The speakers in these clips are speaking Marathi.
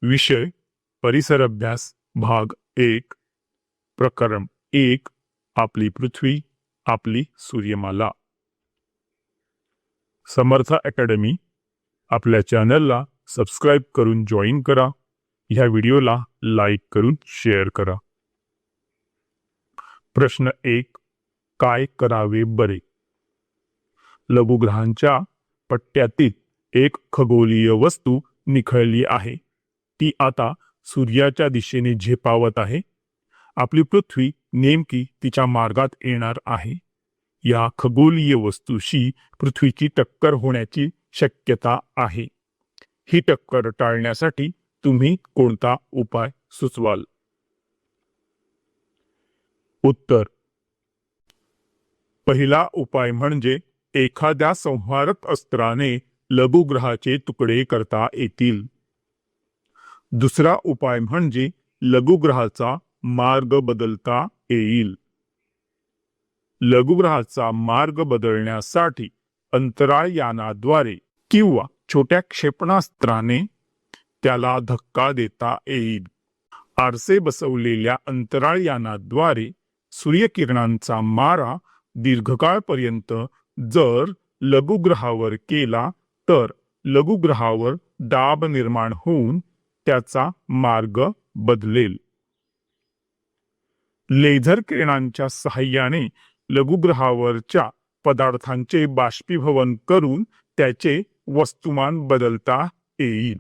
विषय परिसर अभ्यास भाग 1 प्रकरण 1 आपली पृथ्वी आपली सूर्यमाला। समर्थ अकॅडमी आपल्या चॅनलला सबस्क्राईब करून जॉईन करा। ह्या व्हिडिओला लाईक करून शेअर करा। प्रश्न 1 काय करावे बरे? लघुग्रहांच्या पट्ट्यातील एक खगोलीय वस्तू निखळली आहे। ती आता सूर्याच्या दिशेने झेपावत आहे। आपली पृथ्वी नेमकी तिच्या मार्गात येणार आहे। या खगोलीय वस्तूशी पृथ्वीची टक्कर होण्याची शक्यता आहे। ही टक्कर टाळण्यासाठी तुम्ही कोणता उपाय सुचवाल? उत्तर, पहिला उपाय म्हणजे एखाद्या संहारक अस्त्राने लघुग्रहाचे तुकडे करता येतील। दुसरा उपाय म्हणजे लघुग्रहाचा मार्ग बदलता येईल। लघुग्रहाचा मार्ग बदलण्यासाठी अंतराळयानाद्वारे किंवा छोट्या क्षेपणास्त्राने त्याला धक्का देता येईल। आरसे बसवलेल्या अंतराळयानाद्वारे सूर्यकिरणांचा मारा दीर्घकाळपर्यंत जर लघुग्रहावर केला तर लघुग्रहावर दाब निर्माण होऊन त्याचा मार्ग बदलेल। लेझर किरणांच्या सहाय्याने लघुग्रहावरच्या पदार्थांचे बाष्पीभवन करून त्याचे वस्तुमान बदलता येईल।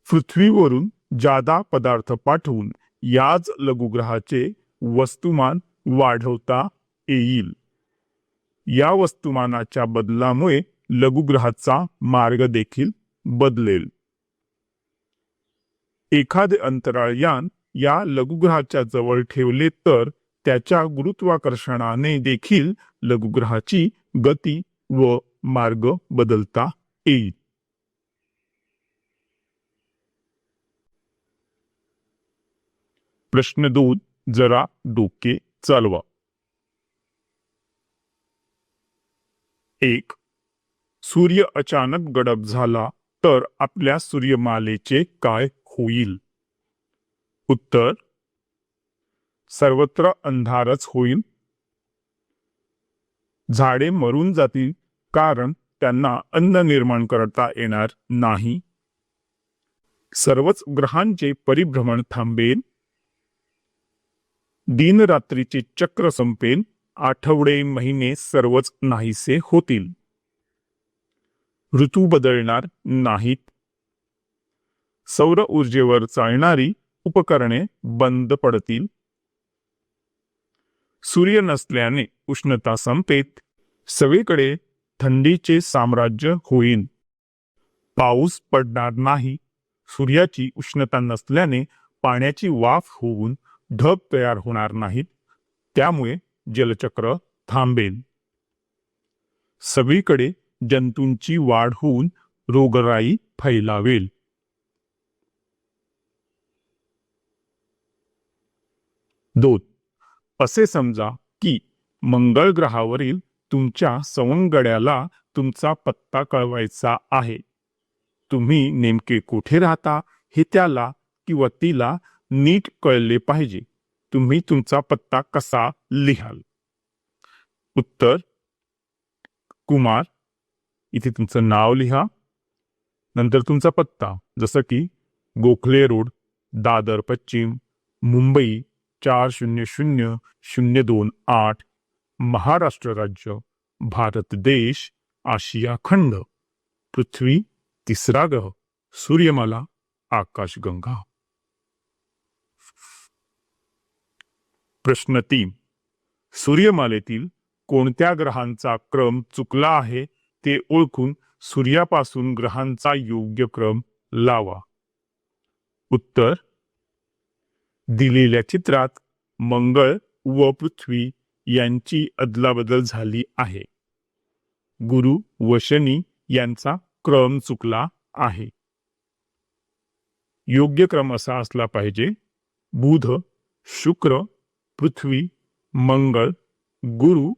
पृथ्वीवरून जादा पदार्थ पाठवून याच लघुग्रहाचे वस्तुमान वाढवता येईल। या वस्तुमानाच्या बदलामुळे लघुग्रहाचा मार्ग देखील बदलेल। एखादे अंतराळयान या लघुग्रहाच्या जवळ ठेवले तर त्याच्या गुरुत्वाकर्षणाने देखील लघुग्रहाची गती व मार्ग बदलता येईल। प्रश्न 2 जरा डोके चालवा। 1 सूर्य अचानक गडप झाला तर आपल्या सूर्यमालेचे काय होईल? उत्तर, सर्वत्र अंधारच होईल। झाडे मरून जातील कारण त्यांना अन्न निर्माण करता येणार नाही। सर्वच ग्रहांचे परिभ्रमण थांबेल। दिन रात्रीचे चक्र संपेल। आठवडे महिने सर्वच नाहीसे होतील। ऋतू बदलणार नाहीत। सौर ऊर्जेवर चालणारी उपकरणे बंद पडतील। सूर्य नसल्याने उष्णता संपेत। सगळीकडे थंडीचे साम्राज्य होईल। पाऊस पडणार नाही। सूर्याची उष्णता नसल्याने पाण्याची वाफ होऊन ढग तयार होणार नाहीत। त्यामुळे जलचक्र थांबेल। सगळीकडे जंतूंची वाढ होऊन रोगराई फैलावेल। 2 असे समजा की मंगळ ग्रहावरील तुमच्या सवंगड्याला तुमचा पत्ता कळवायचा आहे। तुम्ही नेमके कुठे राहता हे त्याला किंवा तिला नीट कळले पाहिजे। तुम्ही तुमचा पत्ता कसा लिहाल? उत्तर, कुमार, इथे तुमचं नाव लिहा, नंतर तुमचा पत्ता, जसं की गोखले रोड, दादर पश्चिम, मुंबई 400028, महाराष्ट्र राज्य, भारत देश, आशिया खंड, पृथ्वी, तिसरा ग्रह, सूर्यमाला, आकाशगंगा। प्रश्न 3 सूर्यमालेतील कोणत्या ग्रहांचा क्रम चुकला आहे ते ओळखून सूर्यापासून ग्रहांचा योग्य क्रम लावा। उत्तर, दिलेल्या चित्रात मंगळ व पृथ्वी यांची अदलाबदल झाली आहे। गुरु व शनी यांचा क्रम चुकला आहे। योग्य क्रम असा असला पाहिजे: बुध, शुक्र, पृथ्वी, मंगळ, गुरु,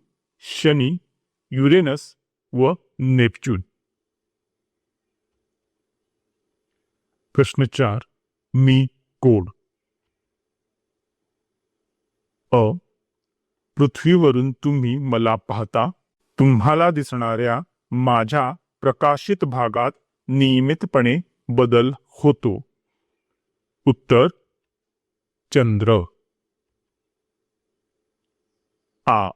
शनी, युरेनस व नेपच्यून। प्रश्न 4. मी कोण? अ. पृथ्वीवरून तुम्ही मला पाहता. तुम्हाला दिसणाऱ्या माझ्या प्रकाशित भागात नियमितपणे बदल होतो. उत्तर चंद्र. आ.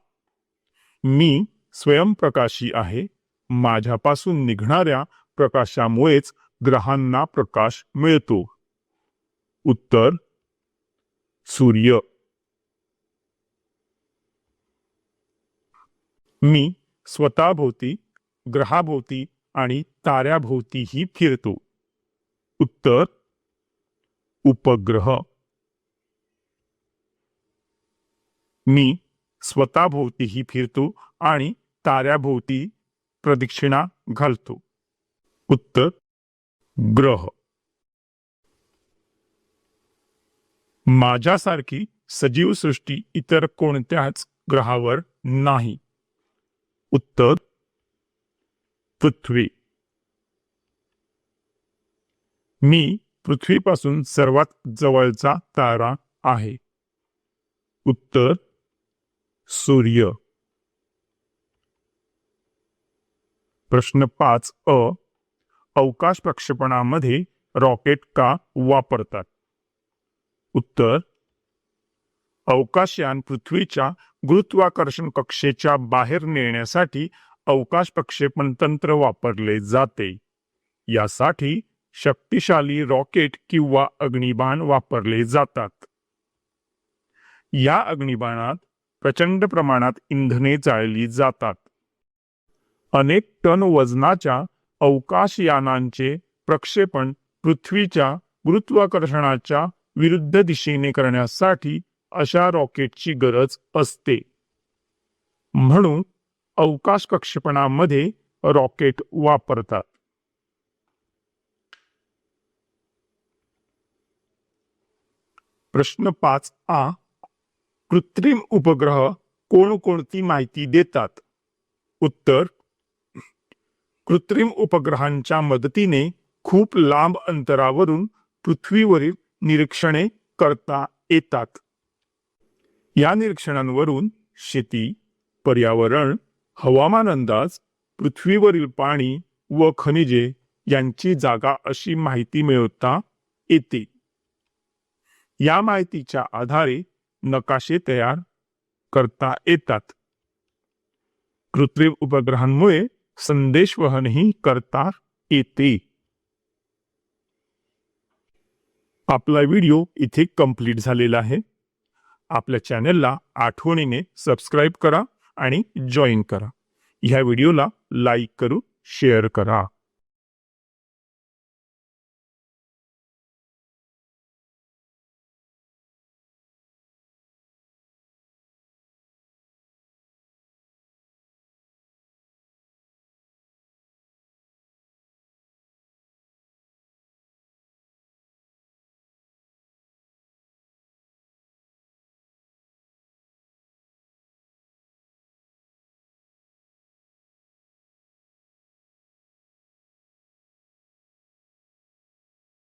मी स्वयंप्रकाशी आहे. माझ्यापासून निघणाऱ्या प्रकाशामुळेच ग्रहांना प्रकाश मिळतो. उत्तर सूर्य. मी स्वतःभोवती, ग्रहाभोवती आणि ताऱ्याभोवतीही फिरतो. उत्तर उपग्रह. मी स्वतःभोवतीही फिरतो आणि ताऱ्याभोवती प्रदक्षिणा घालतो. उत्तर ग्रह. माझ्यासारखी सजीव सृष्टी इतर कोणत्याच ग्रहावर नाही. उत्तर पृथ्वी. मी पृथ्वीपासून सर्वात जवळचा तारा आहे. उत्तर सूर्य. प्रश्न 5 अ. अवकाश प्रक्षेपणामध्ये रॉकेट का वापरतात? उत्तर अवकाशयान पृथ्वीच्या गुरुत्वाकर्षण कक्षेच्या बाहेर नेण्यासाठी अवकाश प्रक्षेपण तंत्र वापरले जाते. यासाठी शक्तिशाली रॉकेट किंवा अग्निबाण वापरले जातात. या अग्निबाणात प्रचंड प्रमाणात इंधने जाळली जातात. अनेक टन वजनाच्या अवकाशयानांचे प्रक्षेपण पृथ्वीच्या गुरुत्वाकर्षणाच्या विरुद्ध दिशेने करण्यासाठी अशा रॉकेटची गरज असते. म्हणून अवकाश प्रक्षेपणामध्ये रॉकेट वापरतात. प्रश्न 5 आ. कृत्रिम उपग्रह कोणकोणती माहिती देतात? उत्तर कृत्रिम उपग्रहांच्या मदतीने खूप लांब अंतरावरून पृथ्वीवरील निरीक्षणे करता येतात. या निरीक्षणांवरून शेती, पर्यावरण, हवामान अंदाज, पृथ्वीवरील पाणी व खनिजे यांची जागा अशी माहिती मिळवता येते. या माहितीच्या आधारे नकाशे तयार करता येतात. कृत्रिम उपग्रहांमुळे संदेशवहनही करता येते. आपला व्हिडिओ इथे कंप्लीट झालेला आहे. आपल्या चॅनलला आठवणीने सबस्क्राईब करा आणि जॉईन करा. ह्या व्हिडिओला लाईक करू, शेअर करा.